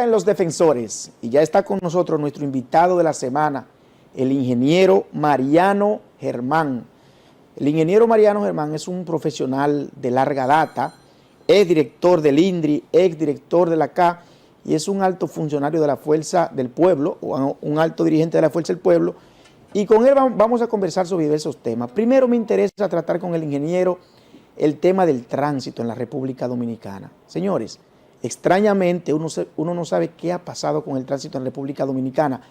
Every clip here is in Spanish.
vuelta en Los Defensores y ya está con nosotros nuestro invitado de la semana, el ingeniero Mariano Germán. El ingeniero Mariano Germán es un profesional de larga data, es director del INDRI, ex director de la CA y es un alto funcionario de la Fuerza del Pueblo, o un alto dirigente de la Fuerza del Pueblo, y con él vamos a conversar sobre diversos temas. Primero me interesa tratar con el ingeniero el tema del tránsito en la República Dominicana. Señores, extrañamente uno no sabe qué ha pasado con el tránsito en la República Dominicana,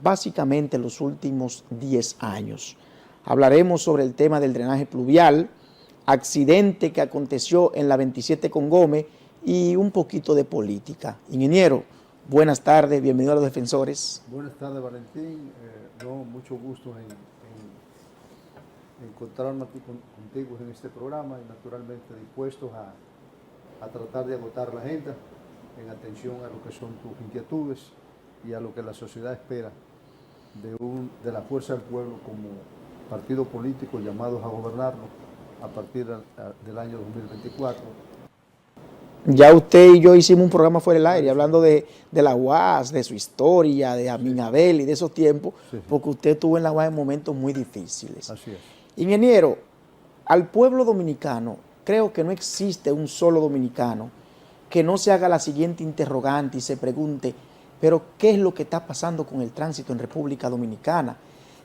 básicamente en los últimos 10 años. Hablaremos sobre el tema del drenaje pluvial, accidente que aconteció en la 27 con Gómez y un poquito de política. Ingeniero, buenas tardes, bienvenido a Los Defensores. Buenas tardes, Valentín. Mucho gusto en encontrarme aquí contigo en este programa y naturalmente dispuestos a tratar de agotar la agenda en atención a lo que son tus inquietudes y a lo que la sociedad espera de la Fuerza del Pueblo como partido político llamados a gobernarlo a partir del año 2024. Ya usted y yo hicimos un programa fuera del aire hablando de la UAS, de su historia, de Aminabel y de esos tiempos, porque usted estuvo en la UAS en momentos muy difíciles. Así es. Ingeniero, al pueblo dominicano, creo que no existe un solo dominicano que no se haga la siguiente interrogante y se pregunte, pero ¿qué es lo que está pasando con el tránsito en República Dominicana?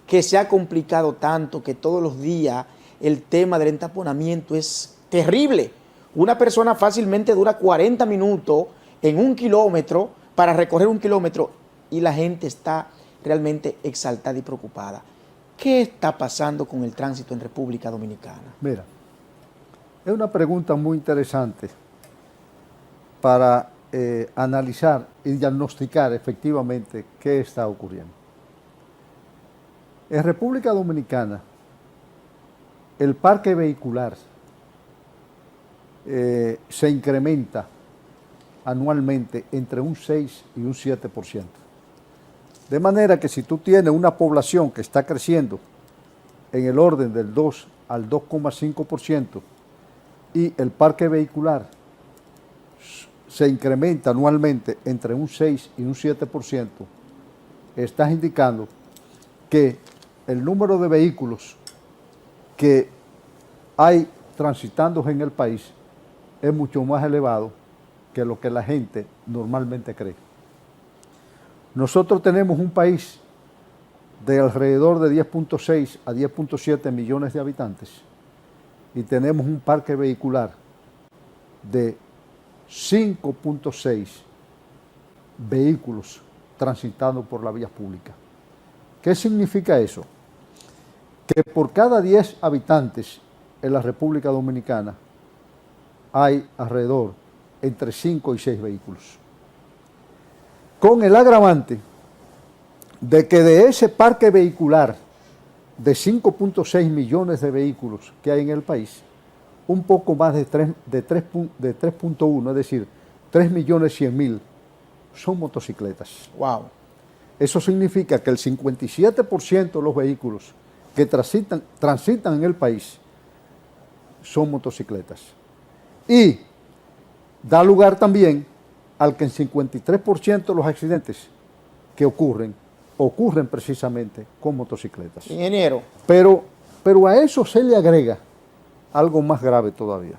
Que se ha complicado tanto que todos los días el tema del entaponamiento es terrible. Una persona fácilmente dura 40 minutos en 1 kilómetro para recorrer 1 kilómetro y la gente está realmente exaltada y preocupada. ¿Qué está pasando con el tránsito en República Dominicana? Mira, es una pregunta muy interesante para analizar y diagnosticar efectivamente qué está ocurriendo. En República Dominicana, el parque vehicular se incrementa anualmente entre un 6 y un 7%. De manera que si tú tienes una población que está creciendo en el orden del 2 al 2,5% y el parque vehicular se incrementa anualmente entre un 6 y un 7%, estás indicando que el número de vehículos que hay transitando en el país es mucho más elevado que lo que la gente normalmente cree. Nosotros tenemos un país de alrededor de 10.6 a 10.7 millones de habitantes y tenemos un parque vehicular de 5.6 vehículos transitando por la vía pública. ¿Qué significa eso? Que por cada 10 habitantes en la República Dominicana hay alrededor entre 5 y 6 vehículos. Con el agravante de que de ese parque vehicular de 5.6 millones de vehículos que hay en el país, un poco más de 3.1, es decir, 3.100.000 son motocicletas. Wow. Eso significa que el 57% de los vehículos que transitan en el país son motocicletas. Y da lugar también al que el 53% de los accidentes que ocurren precisamente con motocicletas. Ingeniero. Pero a eso se le agrega algo más grave todavía.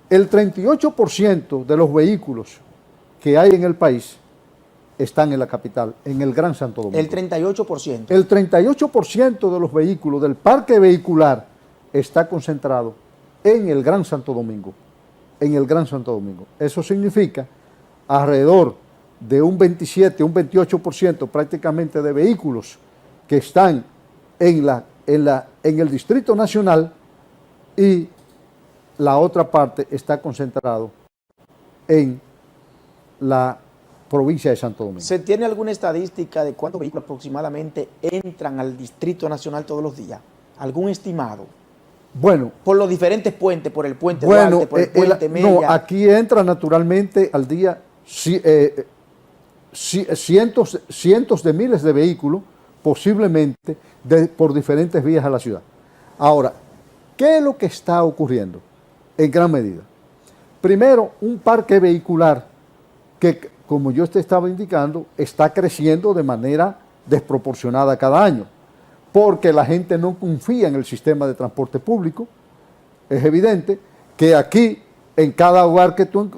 El 38% de los vehículos que hay en el país están en la capital, en el Gran Santo Domingo. El 38%. El 38% de los vehículos del parque vehicular está concentrado en el Gran Santo Domingo. En el Gran Santo Domingo. Eso significa alrededor de un 27, un 28% prácticamente de vehículos que están en el Distrito Nacional y la otra parte está concentrado en la provincia de Santo Domingo. ¿Se tiene alguna estadística de cuántos vehículos aproximadamente entran al Distrito Nacional todos los días? ¿Algún estimado? Bueno. Por los diferentes puentes, por el puente Duarte, por el puente Mella. No, aquí entra naturalmente al día cientos de miles de vehículos, posiblemente por diferentes vías a la ciudad. Ahora, ¿qué es lo que está ocurriendo? En gran medida. Primero, un parque vehicular que como yo te estaba indicando, está creciendo de manera desproporcionada cada año, porque la gente no confía en el sistema de transporte público. Es evidente que aquí, en cada hogar que tú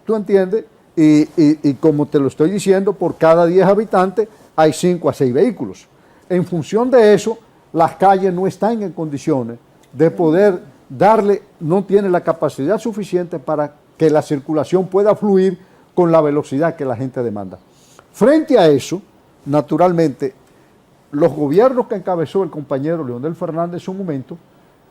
entiendes, y como te lo estoy diciendo, por cada 10 habitantes hay 5 a 6 vehículos. En función de eso, las calles no están en condiciones de poder darle, no tiene la capacidad suficiente para que la circulación pueda fluir con la velocidad que la gente demanda. Frente a eso, naturalmente, los gobiernos que encabezó el compañero Leonel Fernández en su momento,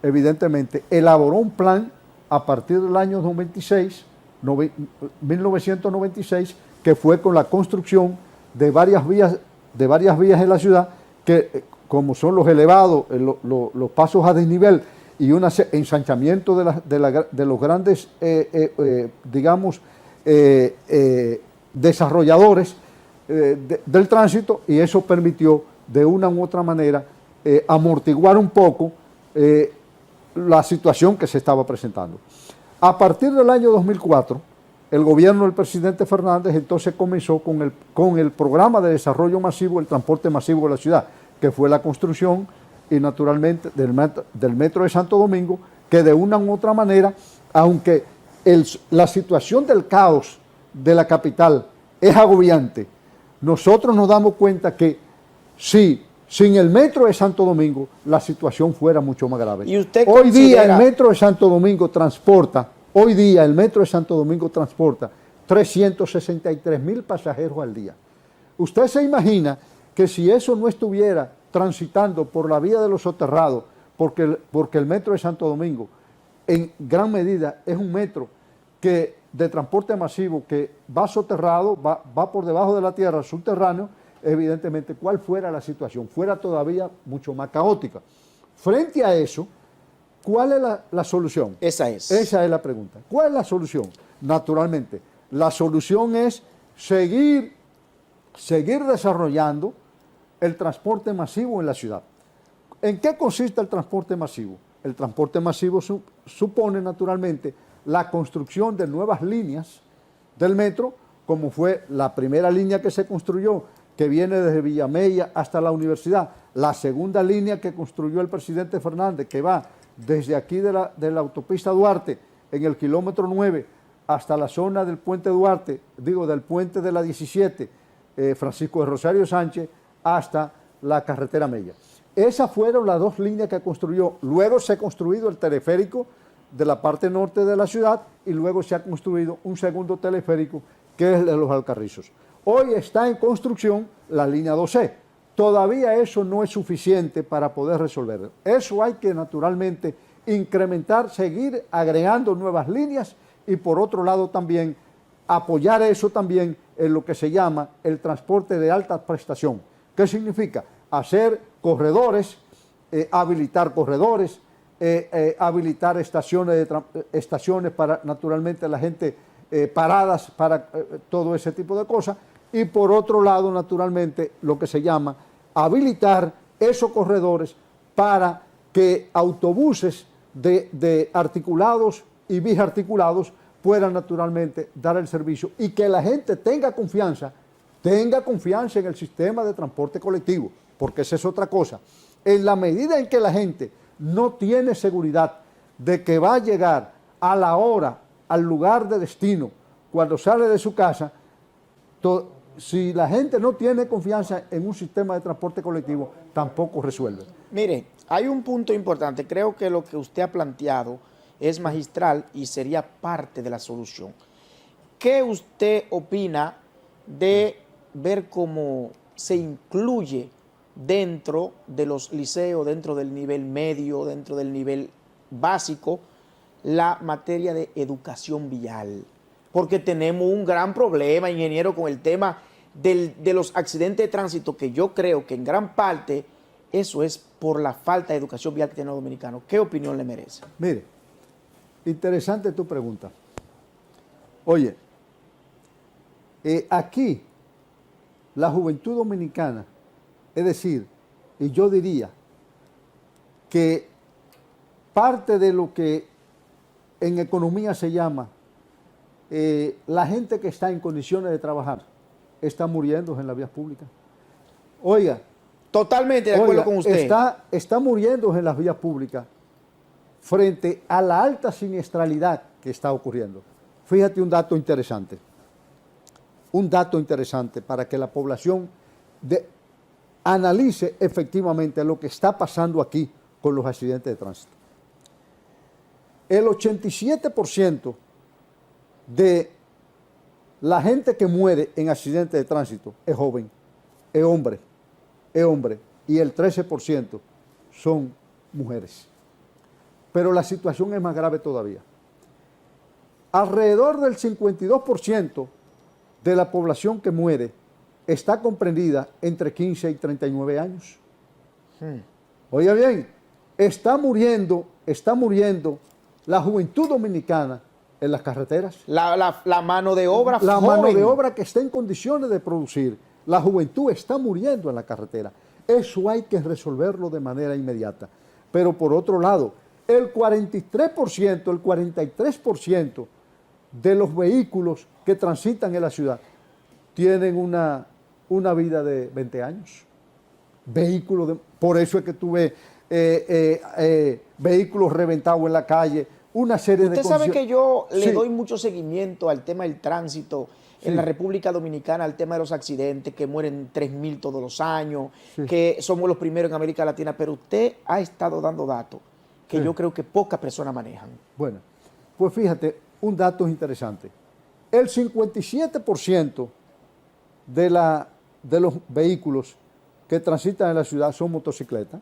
evidentemente, elaboró un plan a partir del año 1996, que fue con la construcción de varias vías en la ciudad, que como son los elevados, los pasos a desnivel y un ensanchamiento de los grandes, digamos, desarrolladores del tránsito, y eso permitió de una u otra manera amortiguar un poco la situación que se estaba presentando. A partir del año 2004, el gobierno del presidente Fernández entonces comenzó con el programa de desarrollo masivo, el transporte masivo de la ciudad, que fue la construcción y naturalmente del metro de Santo Domingo, que de una u otra manera, aunque la situación del caos de la capital es agobiante, nosotros nos damos cuenta que sin el metro de Santo Domingo la situación fuera mucho más grave. ¿Y usted Hoy día el metro de Santo Domingo transporta 363,000 pasajeros al día. Usted se imagina que si eso no estuviera transitando por la vía de los soterrados, porque el metro de Santo Domingo en gran medida es un metro de transporte masivo que va soterrado, va por debajo de la tierra, subterráneo, evidentemente, ¿cuál fuera la situación? Fuera todavía mucho más caótica. Frente a eso, ¿cuál es la solución? Esa es la pregunta. ¿Cuál es la solución? Naturalmente, la solución es seguir desarrollando el transporte masivo en la ciudad. ¿En qué consiste el transporte masivo? El transporte masivo supone naturalmente la construcción de nuevas líneas del metro, como fue la primera línea que se construyó, que viene desde Villamella hasta la universidad, la segunda línea que construyó el presidente Fernández, que va desde aquí de la autopista Duarte, en el kilómetro 9, hasta la zona del puente Duarte, del puente de la 17, Francisco de Rosario Sánchez, hasta la carretera Mella. Esas fueron las dos líneas que construyó. Luego se ha construido el teleférico de la parte norte de la ciudad y luego se ha construido un segundo teleférico que es el de los Alcarrizos. Hoy está en construcción la línea 2C. Todavía eso no es suficiente para poder resolverlo. Eso hay que naturalmente incrementar, seguir agregando nuevas líneas y por otro lado también apoyar eso también en lo que se llama el transporte de alta prestación. ¿Qué significa? Hacer corredores, habilitar corredores, habilitar estaciones para naturalmente la gente, paradas para todo ese tipo de cosas, y por otro lado naturalmente lo que se llama habilitar esos corredores para que autobuses de articulados y bisarticulados puedan naturalmente dar el servicio y que la gente tenga confianza en el sistema de transporte colectivo, porque esa es otra cosa. En la medida en que la gente no tiene seguridad de que va a llegar a la hora, al lugar de destino, cuando sale de su casa, si la gente no tiene confianza en un sistema de transporte colectivo, tampoco resuelve. Mire, hay un punto importante. Creo que lo que usted ha planteado es magistral y sería parte de la solución. ¿Qué usted opina de ver cómo se incluye dentro de los liceos, dentro del nivel medio, dentro del nivel básico, la materia de educación vial? Porque tenemos un gran problema, ingeniero, con el tema de los accidentes de tránsito, que yo creo que en gran parte eso es por la falta de educación vial que tienen los dominicanos. ¿Qué opinión le merece? Mire, interesante tu pregunta. Oye, aquí la juventud dominicana, es decir, y yo diría que parte de lo que en economía se llama la gente que está en condiciones de trabajar está muriendo en las vías públicas. Oiga, totalmente de acuerdo con usted. Está muriendo en las vías públicas frente a la alta siniestralidad que está ocurriendo. Fíjate un dato interesante para que la población analice efectivamente lo que está pasando aquí con los accidentes de tránsito. El 87% de la gente que muere en accidentes de tránsito es joven, es hombre, y el 13% son mujeres. Pero la situación es más grave todavía. Alrededor del 52% de la población que muere está comprendida entre 15 y 39 años. Oiga bien, está muriendo la juventud dominicana en las carreteras. La mano de obra La joven. mano de obra que está en condiciones de producir. La juventud está muriendo en la carretera. Eso hay que resolverlo de manera inmediata. Pero por otro lado, el 43%, el 43% de los vehículos que transitan en la ciudad tienen una vida de 20 años. Por eso es que tú ves vehículos reventados en la calle, una serie de Usted sabe que yo le Sí. doy mucho seguimiento al tema del tránsito en Sí. la República Dominicana, al tema de los accidentes, que mueren 3.000 todos los años, Sí. que somos los primeros en América Latina, pero usted ha estado dando datos que Sí. yo creo que pocas personas manejan. Bueno, pues fíjate, un dato interesante. El 57% de los vehículos que transitan en la ciudad son motocicletas.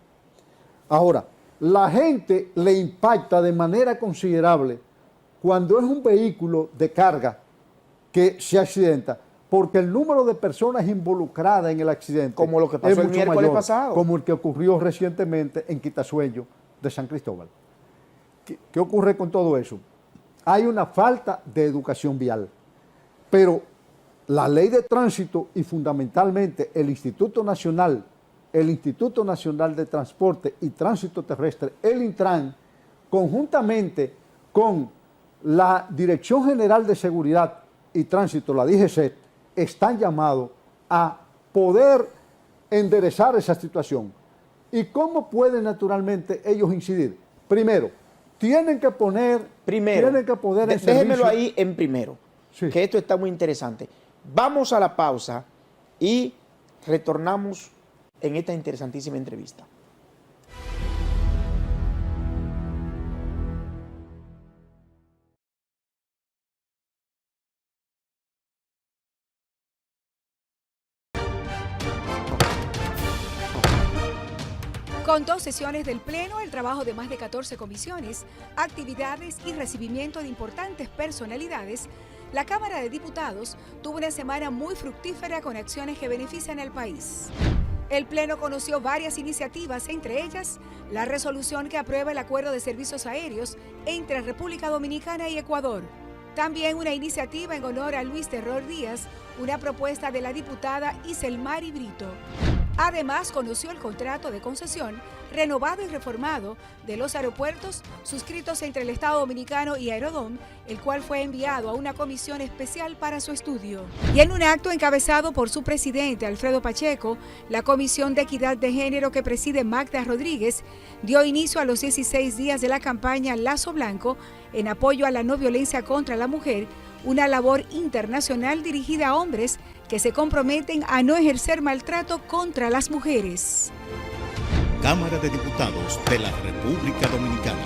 Ahora, la gente le impacta de manera considerable cuando es un vehículo de carga que se accidenta, porque el número de personas involucradas en el accidente Como lo que pasó es el mucho miércoles mayor, pasado. como el que ocurrió recientemente en Quitasueño de San Cristóbal. ¿Qué ocurre con todo eso? Hay una falta de educación vial, pero la ley de tránsito y fundamentalmente el Instituto Nacional de Transporte y Tránsito Terrestre, el Intran, conjuntamente con la Dirección General de Seguridad y Tránsito, la DGCET, están llamados a poder enderezar esa situación. ¿Y cómo pueden naturalmente ellos incidir? Primero, tienen que poner en déjemelo servicio. ahí en primero, Sí. que esto está muy interesante. Vamos a la pausa y retornamos en esta interesantísima entrevista. Con 2 sesiones del Pleno, el trabajo de más de 14 comisiones, actividades y recibimiento de importantes personalidades, la Cámara de Diputados tuvo una semana muy fructífera con acciones que benefician al país. El Pleno conoció varias iniciativas, entre ellas la resolución que aprueba el acuerdo de servicios aéreos entre República Dominicana y Ecuador. También una iniciativa en honor a Luis Terror Díaz, una propuesta de la diputada Iselmari Brito. Además, conoció el contrato de concesión renovado y reformado de los aeropuertos suscritos entre el Estado Dominicano y Aerodom, el cual fue enviado a una comisión especial para su estudio. Y en un acto encabezado por su presidente, Alfredo Pacheco, la Comisión de Equidad de Género que preside Magda Rodríguez dio inicio a los 16 días de la campaña Lazo Blanco en apoyo a la no violencia contra la mujer, una labor internacional dirigida a hombres que se comprometen a no ejercer maltrato contra las mujeres. Cámara de Diputados de la República Dominicana.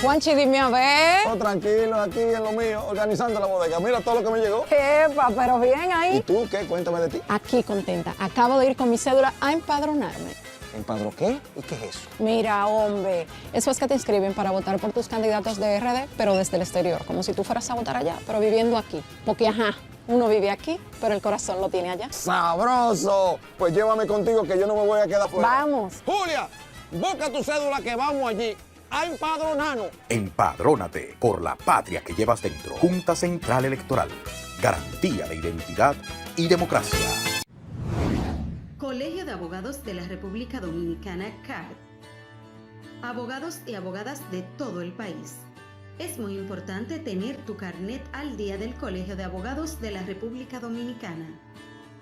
Juanchi, dime a ver. Oh, tranquilo, aquí en lo mío, organizando la bodega. Mira todo lo que me llegó. Epa, pero bien ¿Y ahí. tú qué? Cuéntame de ti. Aquí contenta. Acabo de ir con mi cédula a empadronarme. ¿Empadró qué? ¿Y qué es eso? Mira, hombre, eso es que te inscriben para votar por tus candidatos de RD, pero desde el exterior, como si tú fueras a votar allá, pero viviendo aquí. Porque, ajá, uno vive aquí, pero el corazón lo tiene allá. ¡Sabroso! Pues llévame contigo que yo no me voy a quedar fuera. Vamos. Julia, busca tu cédula que vamos allí a empadronarnos. Empadrónate por la patria que llevas dentro. Junta Central Electoral. Garantía de identidad y democracia. Colegio de Abogados de la República Dominicana, CAD. abogados y abogadas de todo el país. Es muy importante tener tu carnet al día del Colegio de Abogados de la República Dominicana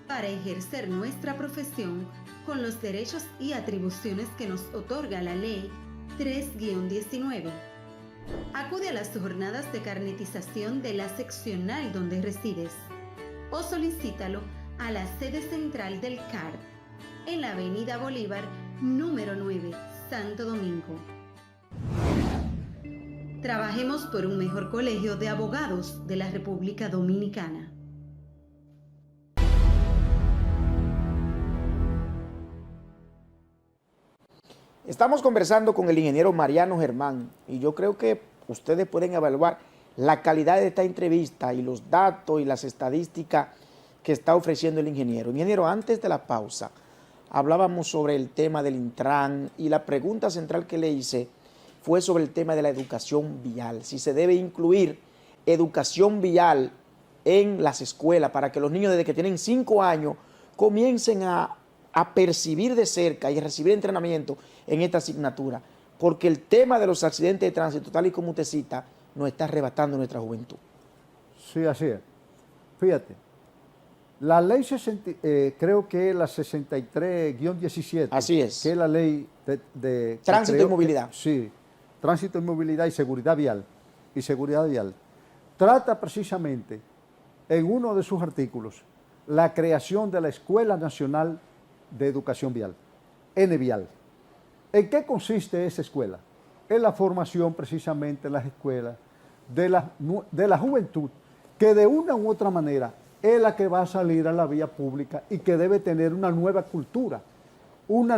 para ejercer nuestra profesión con los derechos y atribuciones que nos otorga la Ley 3-19. Acude a las jornadas de carnetización de la seccional donde resides o solicítalo a la sede central del CAR en la Avenida Bolívar, número 9, Santo Domingo. Trabajemos por un mejor colegio de abogados de la República Dominicana. Estamos conversando con el ingeniero Mariano Germán y yo creo que ustedes pueden evaluar la calidad de esta entrevista y los datos y las estadísticas que está ofreciendo el ingeniero. Ingeniero, antes de la pausa hablábamos sobre el tema del Intran y la pregunta central que le hice fue sobre el tema de la educación vial, si se debe incluir educación vial en las escuelas para que los niños desde que tienen 5 años comiencen a percibir de cerca y recibir entrenamiento en esta asignatura, porque el tema de los accidentes de tránsito, tal y como usted cita, nos está arrebatando nuestra juventud. Sí, así es. Fíjate, la ley, creo que es la 63-17. Así es. Que es la ley de tránsito y movilidad. Sí, tránsito y movilidad y seguridad vial. Trata precisamente en uno de sus artículos la creación de la Escuela Nacional de Educación Vial, ENEVIAL. ¿En qué consiste esa escuela? En la formación precisamente en las escuelas de la juventud, que de una u otra manera es la que va a salir a la vía pública y que debe tener una nueva cultura, una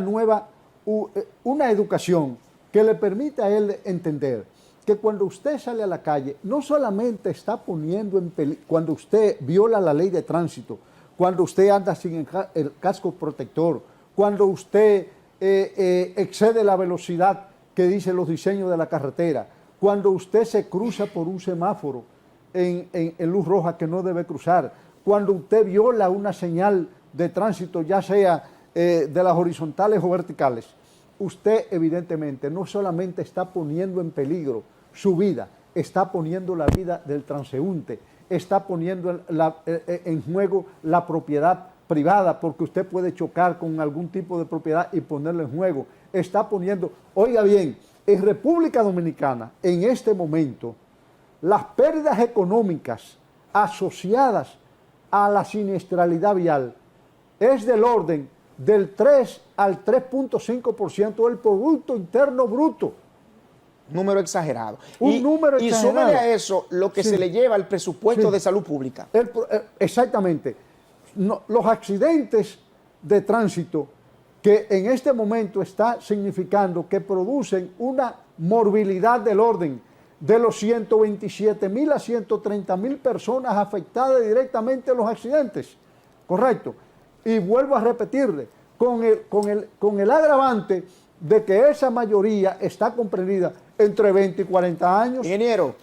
educación que le permita a él entender que cuando usted sale a la calle, no solamente está poniendo en peligro, cuando usted viola la ley de tránsito, cuando usted anda sin el casco protector, cuando usted excede la velocidad que dicen los diseños de la carretera, cuando usted se cruza por un semáforo en luz roja que no debe cruzar, cuando usted viola una señal de tránsito, ya sea de las horizontales o verticales, usted evidentemente no solamente está poniendo en peligro su vida, está poniendo la vida del transeúnte, está poniendo en juego la propiedad privada, porque usted puede chocar con algún tipo de propiedad y ponerlo en juego. Está poniendo, oiga bien, en República Dominicana, en este momento, las pérdidas económicas asociadas a la siniestralidad vial es del orden del 3 al 3.5% del Producto Interno Bruto. Número exagerado. Número exagerado. Y súmele a eso lo que se le lleva al presupuesto de salud pública. Exactamente. No, los accidentes de tránsito que en este momento está significando que producen una morbilidad del orden de los 127.000 a 130.000 personas afectadas directamente en los accidentes. Correcto. Y vuelvo a repetirle, con el agravante de que esa mayoría está comprendida entre 20 y 40 años. Ingeniero,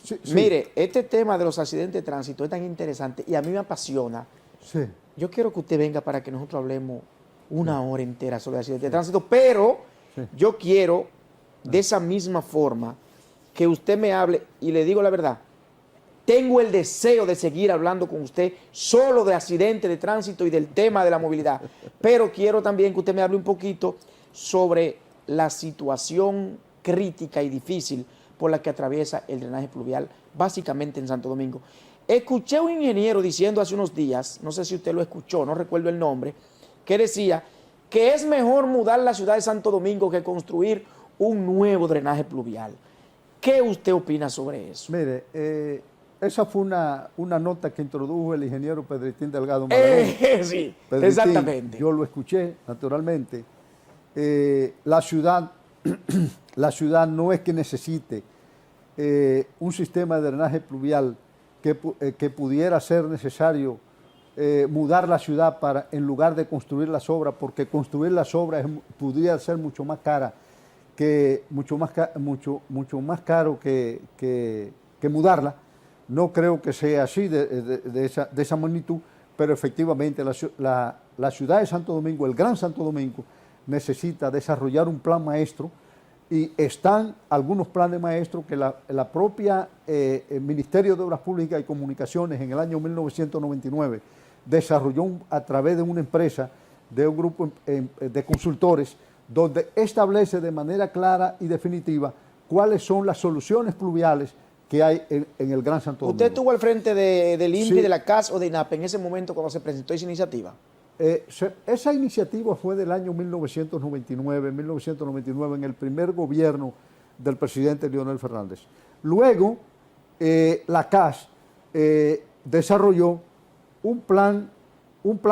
sí. Mire, este tema de los accidentes de tránsito es tan interesante y a mí me apasiona. Sí. Yo quiero que usted venga para que nosotros hablemos una hora entera sobre accidentes de tránsito, pero yo quiero de esa misma forma que usted me hable, y le digo la verdad, tengo el deseo de seguir hablando con usted solo de accidentes de tránsito y del tema de la movilidad, pero quiero también que usted me hable un poquito sobre la situación crítica y difícil por la que atraviesa el drenaje pluvial, básicamente en Santo Domingo. Escuché a un ingeniero diciendo hace unos días, no sé si usted lo escuchó, no recuerdo el nombre, que decía que es mejor mudar la ciudad de Santo Domingo que construir un nuevo drenaje pluvial. ¿Qué usted opina sobre eso? Mire, esa fue una nota que introdujo el ingeniero Pedritín Delgado Magdalena. Sí, Pedritín, exactamente. Yo lo escuché, naturalmente. La ciudad no es que necesite un sistema de drenaje pluvial que pudiera ser necesario mudar la ciudad en lugar de construir las obras, porque construir las obras pudiera ser mucho más cara mucho más caro que mudarla. No creo que sea así de esa magnitud, pero efectivamente la ciudad de Santo Domingo, el Gran Santo Domingo, necesita desarrollar un plan maestro y están algunos planes maestros que la propia el Ministerio de Obras Públicas y Comunicaciones en el año 1999 desarrolló a través de una empresa, de un grupo de consultores, donde establece de manera clara y definitiva cuáles son las soluciones pluviales que hay en el Gran Santo Domingo. ¿Usted estuvo al frente del INPI, Sí. de la CAS o de INAPE en ese momento cuando se presentó esa iniciativa? Esa iniciativa fue del año 1999, en el primer gobierno del presidente Leonel Fernández. Luego, la CAS desarrolló un plan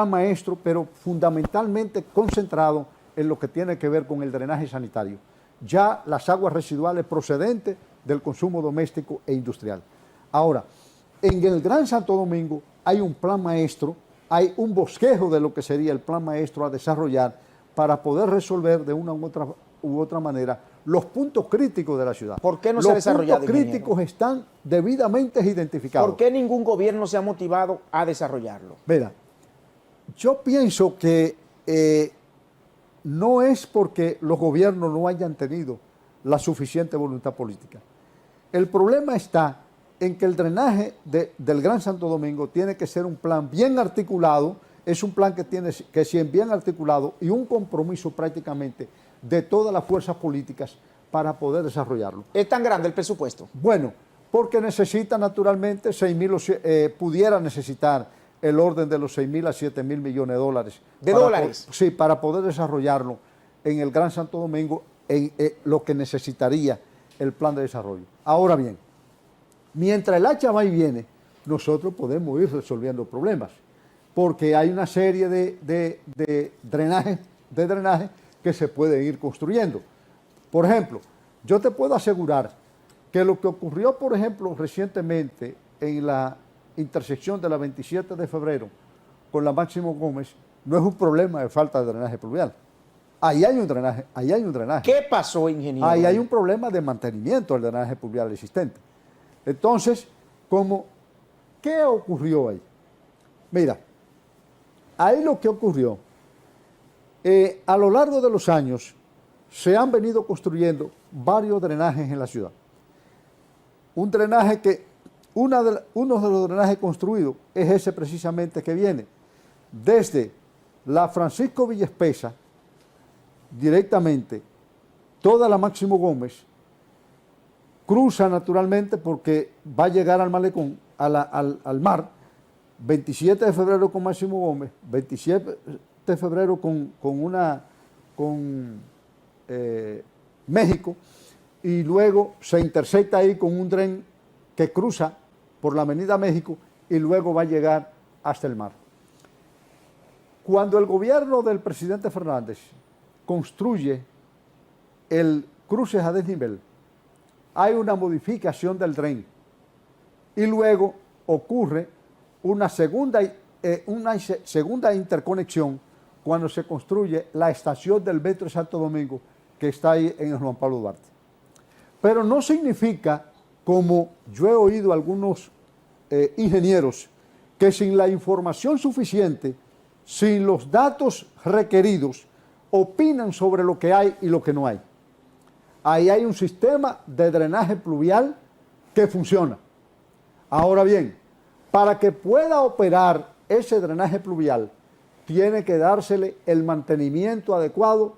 maestro, pero fundamentalmente concentrado en lo que tiene que ver con el drenaje sanitario. Ya las aguas residuales procedentes del consumo doméstico e industrial. Ahora, en el Gran Santo Domingo hay un plan maestro, hay un bosquejo de lo que sería el plan maestro a desarrollar para poder resolver de una u otra manera los puntos críticos de la ciudad. ¿Por qué no se ha desarrollado, Los puntos críticos están debidamente identificados. ¿Por qué ningún gobierno se ha motivado a desarrollarlo? Mira, yo pienso que no es porque los gobiernos no hayan tenido la suficiente voluntad política. El problema está en que el drenaje del Gran Santo Domingo tiene que ser un plan bien articulado, es un plan que tiene que ser bien articulado y un compromiso prácticamente de todas las fuerzas políticas para poder desarrollarlo. ¿Es tan grande el presupuesto? Bueno, porque necesita naturalmente pudiera necesitar el orden de los 6.000 a 7.000 millones de dólares. ¿De dólares? Sí, para poder desarrollarlo en el Gran Santo Domingo, en lo que necesitaría el plan de desarrollo. Ahora bien, mientras el hacha va y viene, nosotros podemos ir resolviendo problemas, porque hay una serie de drenajes que se pueden ir construyendo. Por ejemplo, yo te puedo asegurar que lo que ocurrió, por ejemplo, recientemente en la intersección de la 27 de febrero con la Máximo Gómez no es un problema de falta de drenaje pluvial. Ahí hay un drenaje. ¿Qué pasó, ingeniero? Ahí hay un problema de mantenimiento del drenaje pluvial existente. Entonces, ¿qué ocurrió ahí? Mira, ahí lo que ocurrió, a lo largo de los años se han venido construyendo varios drenajes en la ciudad. Un drenaje uno de los drenajes construidos es ese precisamente que viene desde la Francisco Villespesa, directamente, toda la Máximo Gómez, cruza naturalmente porque va a llegar al malecón, al mar, 27 de febrero con Máximo Gómez, 27 de febrero con México, y luego se intersecta ahí con un tren que cruza por la Avenida México y luego va a llegar hasta el mar. Cuando el gobierno del presidente Fernández construye el cruce a desnivel, hay una modificación del tren y luego ocurre una segunda interconexión cuando se construye la estación del Metro de Santo Domingo que está ahí en el Juan Pablo Duarte. Pero no significa, como yo he oído algunos ingenieros, que sin la información suficiente, sin los datos requeridos, opinan sobre lo que hay y lo que no hay. Ahí hay un sistema de drenaje pluvial que funciona. Ahora bien, para que pueda operar ese drenaje pluvial, tiene que dársele el mantenimiento adecuado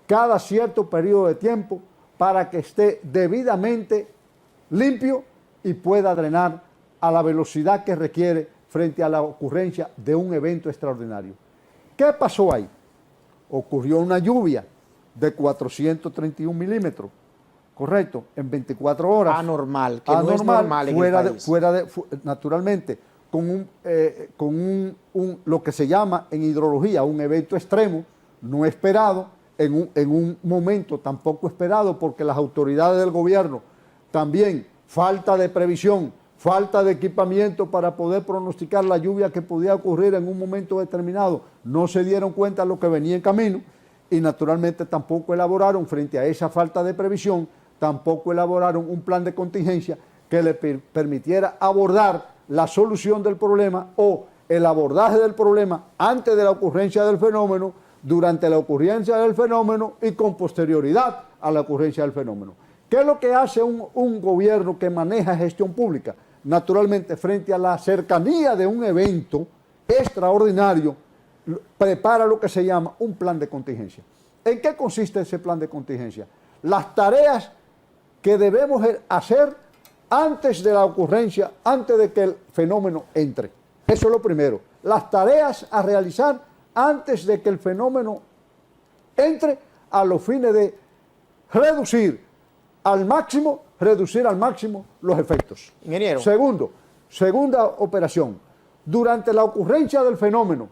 cada cierto periodo de tiempo para que esté debidamente limpio y pueda drenar a la velocidad que requiere frente a la ocurrencia de un evento extraordinario. ¿Qué pasó ahí? Ocurrió una lluvia de 431 milímetros, correcto, en 24 horas. Anormal, que no es normal en el país. Naturalmente, con lo que se llama en hidrología un evento extremo, no esperado, en un momento tampoco esperado, porque las autoridades del gobierno también, falta de previsión, falta de equipamiento para poder pronosticar la lluvia que podía ocurrir en un momento determinado, no se dieron cuenta de lo que venía en camino y naturalmente tampoco elaboraron, frente a esa falta de previsión, tampoco elaboraron un plan de contingencia que le permitiera abordar la solución del problema o el abordaje del problema antes de la ocurrencia del fenómeno, durante la ocurrencia del fenómeno y con posterioridad a la ocurrencia del fenómeno. ¿Qué es lo que hace un gobierno que maneja gestión pública? Naturalmente, frente a la cercanía de un evento extraordinario, prepara lo que se llama un plan de contingencia. ¿En qué consiste ese plan de contingencia? Las tareas que debemos hacer antes de la ocurrencia, antes de que el fenómeno entre. Eso es lo primero. Las tareas a realizar antes de que el fenómeno entre, a los fines de reducir al máximo los efectos. Ingeniero. Segunda operación. Durante la ocurrencia del fenómeno,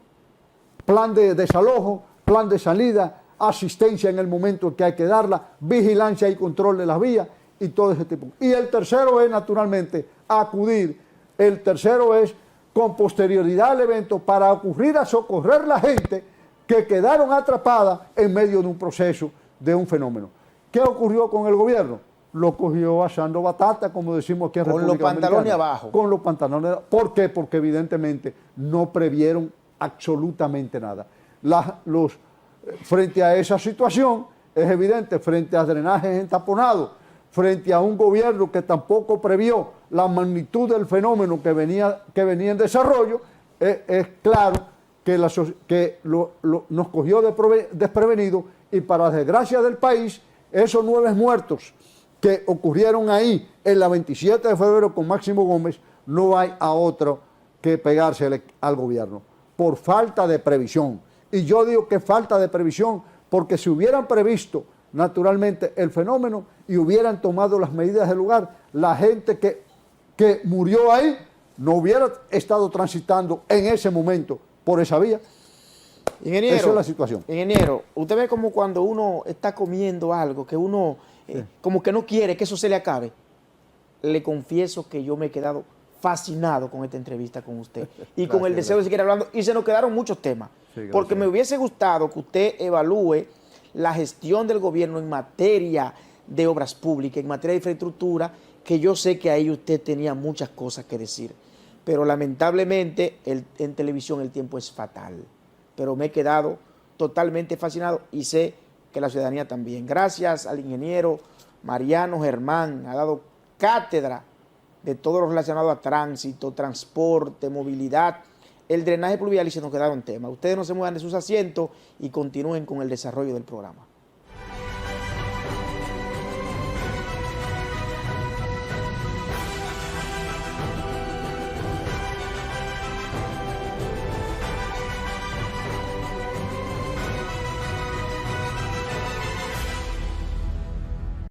plan de desalojo, plan de salida, asistencia en el momento en que hay que darla, vigilancia y control de las vías y todo ese tipo. Y el tercero es, naturalmente, acudir. El tercero es, con posterioridad al evento, para ocurrir a socorrer a la gente que quedaron atrapadas en medio de un proceso, de un fenómeno. ¿Qué ocurrió con el gobierno? Lo cogió asando batata, como decimos aquí en República Dominicana. Con los pantalones abajo. Con los pantalones abajo. ¿Por qué? Porque evidentemente no previeron absolutamente nada. Frente a esa situación, es evidente, frente a drenajes entaponados, frente a un gobierno que tampoco previó la magnitud del fenómeno que venía en desarrollo, es claro que nos cogió desprevenido, y para desgracia del país, esos 9 muertos que ocurrieron ahí en la 27 de febrero con Máximo Gómez, no hay a otro que pegársele al gobierno, por falta de previsión. Y yo digo que falta de previsión, porque si hubieran previsto naturalmente el fenómeno y hubieran tomado las medidas del lugar, la gente que murió ahí no hubiera estado transitando en ese momento por esa vía. Ingeniero, esa es la situación. Ingeniero, usted ve como cuando uno está comiendo algo, que uno como que no quiere que eso se le acabe. Le confieso que yo me he quedado fascinado con esta entrevista con usted y con el deseo de seguir hablando, y se nos quedaron muchos temas, porque me hubiese gustado que usted evalúe la gestión del gobierno en materia de obras públicas, en materia de infraestructura, que yo sé que ahí usted tenía muchas cosas que decir, pero lamentablemente en televisión el tiempo es fatal. Pero me he quedado totalmente fascinado y sé que la ciudadanía también. Gracias al ingeniero Mariano Germán, ha dado cátedra de todo lo relacionado a tránsito, transporte, movilidad, el drenaje pluvial, y se nos quedaron temas. Ustedes no se muevan de sus asientos y continúen con el desarrollo del programa.